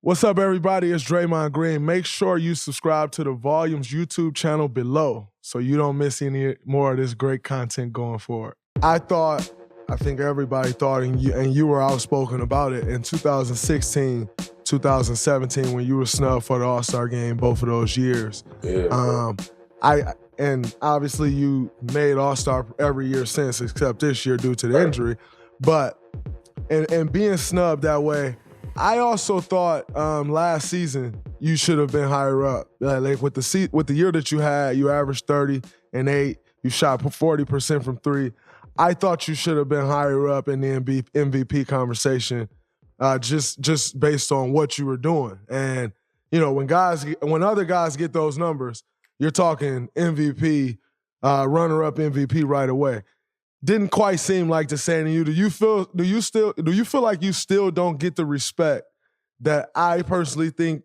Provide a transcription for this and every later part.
What's up, everybody? It's Draymond Green. Make sure you subscribe to the Volumes YouTube channel below so you don't miss any more of this great content going forward. I think everybody thought, and you were outspoken about it, in 2016, 2017, when you were snubbed for the All-Star game both of those years. Yeah. And obviously you made All-Star every year since, except this year due to the injury. But and being snubbed that way, I also thought last season you should have been higher up. Like with the year that you had, you averaged 30 and 8. You shot 40% from three. I thought you should have been higher up in the MVP conversation, just based on what you were doing. And you know, when other guys get those numbers, you're talking MVP, runner-up MVP right away. Didn't quite seem like the same to you. Do you feel like you still don't get the respect that I personally think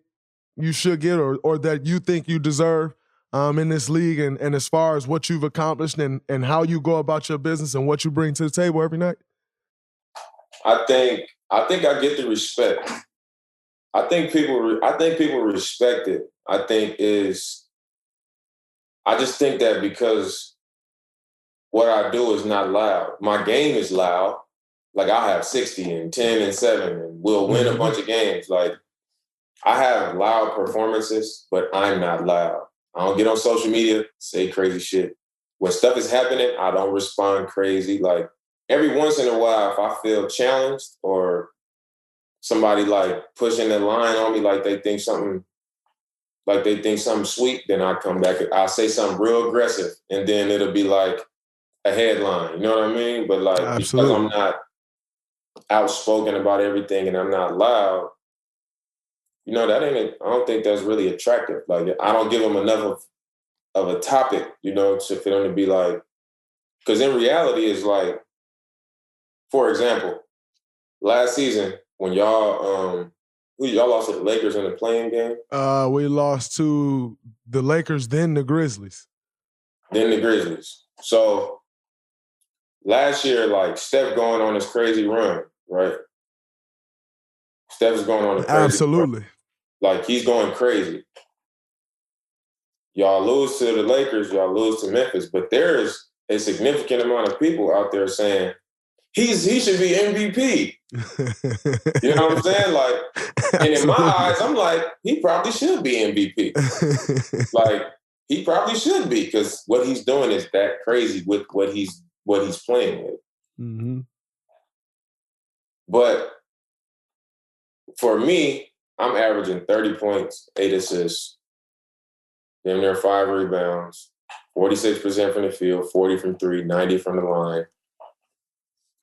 you should get, or that you think you deserve in this league, and as far as what you've accomplished and how you go about your business and what you bring to the table every night? I think I get the respect. I think people respect it. I just think that because what I do is not loud. My game is loud. Like, I have 60 and 10 and 7 and we'll win a bunch of games. Like, I have loud performances, but I'm not loud. I don't get on social media, say crazy shit. When stuff is happening, I don't respond crazy. Like, every once in a while, if I feel challenged or somebody like pushing the line on me, like they think something sweet, then I come back. I'll say something real aggressive, and then it'll be like a headline. You know what I mean? But like, Absolutely. because I'm not outspoken about everything and I'm not loud, you know, I don't think that's really attractive. Like, I don't give them enough of a topic, you know, for them to be like, because in reality, it's like, for example, last season when y'all lost to the Lakers in the play-in game. We lost to the Lakers, then the Grizzlies. So last year, like, Steph going on this crazy run, right? Steph's going on a crazy Absolutely. run. Like, he's going crazy. Y'all lose to the Lakers, y'all lose to Memphis, but there's a significant amount of people out there saying he should be MVP. You know what I'm saying? Like, and in my eyes, I'm like, he probably should be MVP. Like, he probably should be, because what he's doing is that crazy with what he's playing with. Mm-hmm. But for me, I'm averaging 30 points, 8 assists, damn near 5 rebounds, 46% from the field, 40 from 3, 90 from the line.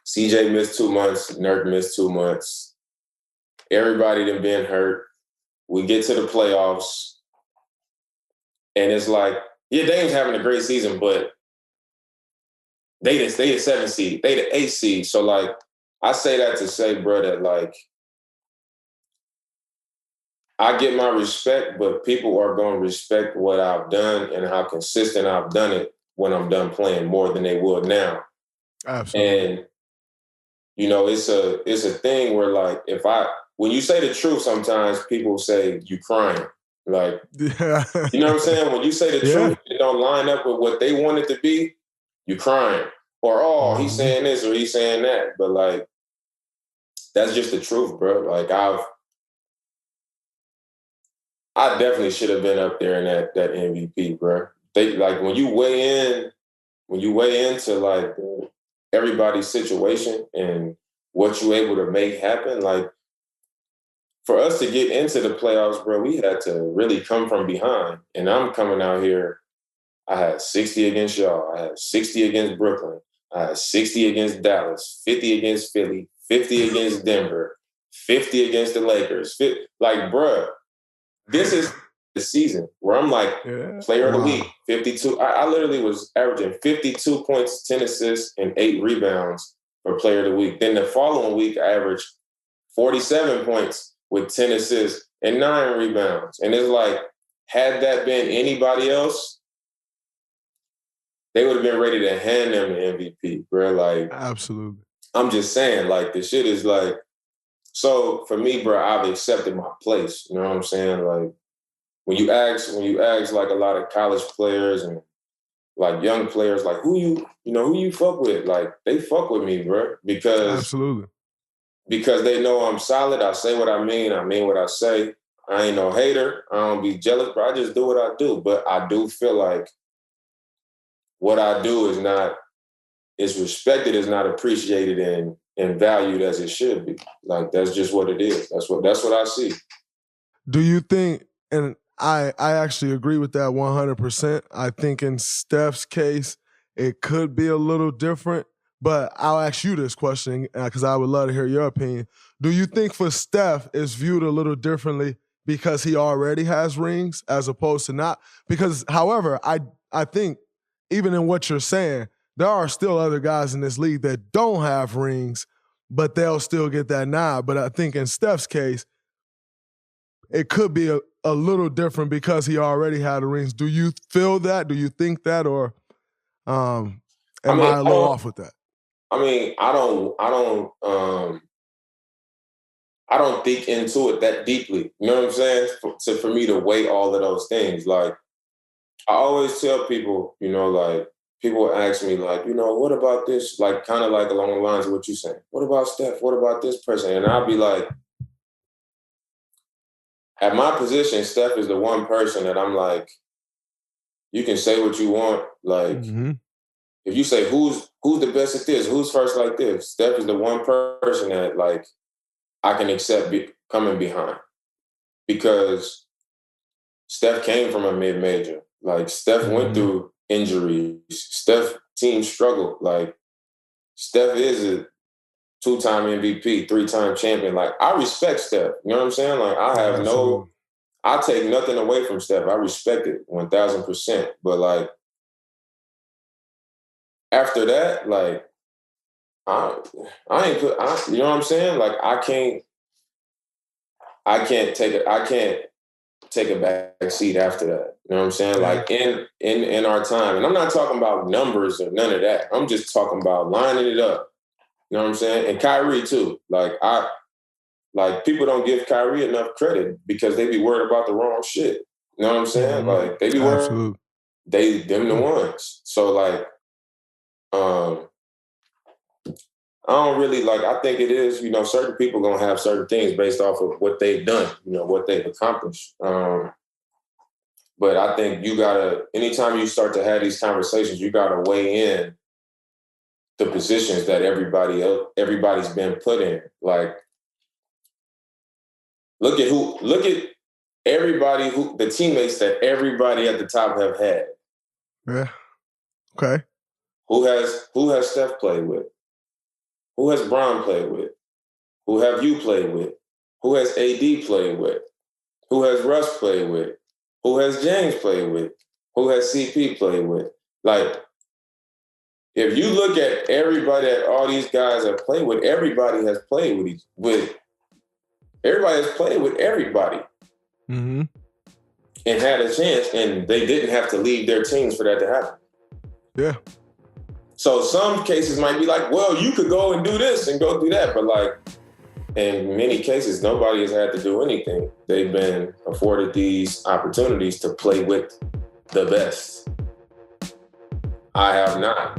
CJ missed 2 months, Nurk missed 2 months. Everybody done been hurt. We get to the playoffs, and it's like, yeah, Dame's having a great season, but they a 7 seed. They the 8 seed. So, like, I say that to say, bro, that, like, I get my respect, but people are going to respect what I've done and how consistent I've done it when I'm done playing, more than they would now. Absolutely. And, you know, it's a thing where, like, when you say the truth, sometimes people say you crying. Like, yeah. You know what I'm saying? When you say the truth, it don't line up with what they want it to be, you crying. Or, oh, he's saying this or he's saying that. But, like, that's just the truth, bro. Like, I definitely should have been up there in that MVP, bro. Like, when you weigh into like everybody's situation and what you able to make happen, like, for us to get into the playoffs, bro, we had to really come from behind. And I'm coming out here, I had 60 against y'all. I had 60 against Brooklyn. I had 60 against Dallas, 50 against Philly, 50 against Denver, 50 against the Lakers. Like, bro, this is the season where I'm like, player of the week, 52. I literally was averaging 52 points, 10 assists, and 8 rebounds for player of the week. Then the following week, I averaged 47 points with 10 assists and 9 rebounds. And it's like, had that been anybody else, they would have been ready to hand them the MVP, bro. Like, absolutely. I'm just saying, like, the shit is like, So for me, bro, I've accepted my place. You know what I'm saying? Like when you ask like a lot of college players and like young players, like who you fuck with? Like they fuck with me, bro, Absolutely. because they know I'm solid. I say what I mean what I say. I ain't no hater. I don't be jealous, but I just do what I do. But I do feel like what I do is respected, is not appreciated and valued as it should be. Like that's just what it is. That's what I see. Do you think, and I actually agree with that 100%. I think in Steph's case, it could be a little different, but I'll ask you this question because I would love to hear your opinion. Do you think for Steph it's viewed a little differently because he already has rings as opposed to not? Because, however, I think even in what you're saying, there are still other guys in this league that don't have rings, but they'll still get that nod. But I think in Steph's case, it could be a little different because he already had the rings. Do you feel that? Do you think that? Or am I a little off with that? I mean, I don't think into it that deeply. You know what I'm saying? For me to weigh all of those things. Like, I always tell people, like, people ask me, like, what about this? Like, kind of like along the lines of what you're saying. What about Steph? What about this person? And I'll be like, at my position, Steph is the one person that I'm like, you can say what you want. Like, if you say, who's the best at this? Who's first like this? Steph is the one person that, like, I can accept coming behind. Because Steph came from a mid-major. Like, Steph went through injuries. Steph team struggled. Like, Steph is a 2-time MVP, 3-time champion. Like, I respect Steph. You know what I'm saying? Like, I take nothing away from Steph. I respect it 1,000%. But, like, after that, like, I ain't put, you know what I'm saying? Like, I can't take a back seat after that. You know what I'm saying? Like in our time. And I'm not talking about numbers or none of that. I'm just talking about lining it up. You know what I'm saying? And Kyrie too. Like people don't give Kyrie enough credit because they be worried about the wrong shit. You know what I'm saying? Like they be worried. Them the ones. So like, I don't really I think it is, certain people gonna have certain things based off of what they've done, what they've accomplished. But I think anytime you start to have these conversations, you gotta weigh in the positions that everybody's been put in. Like, look at everybody the teammates that everybody at the top have had. Yeah. Okay. Who has Steph played with? Who has Bron played with? Who have you played with? Who has AD played with? Who has Russ played with? Who has James played with? Who has CP played with? Like, if you look at everybody that all these guys have played with, everybody has played with everybody has played with everybody. And had a chance, and they didn't have to leave their teams for that to happen. Yeah. So some cases might be like, well, you could go and do this and go do that. But like, in many cases, nobody has had to do anything. They've been afforded these opportunities to play with the best. I have not.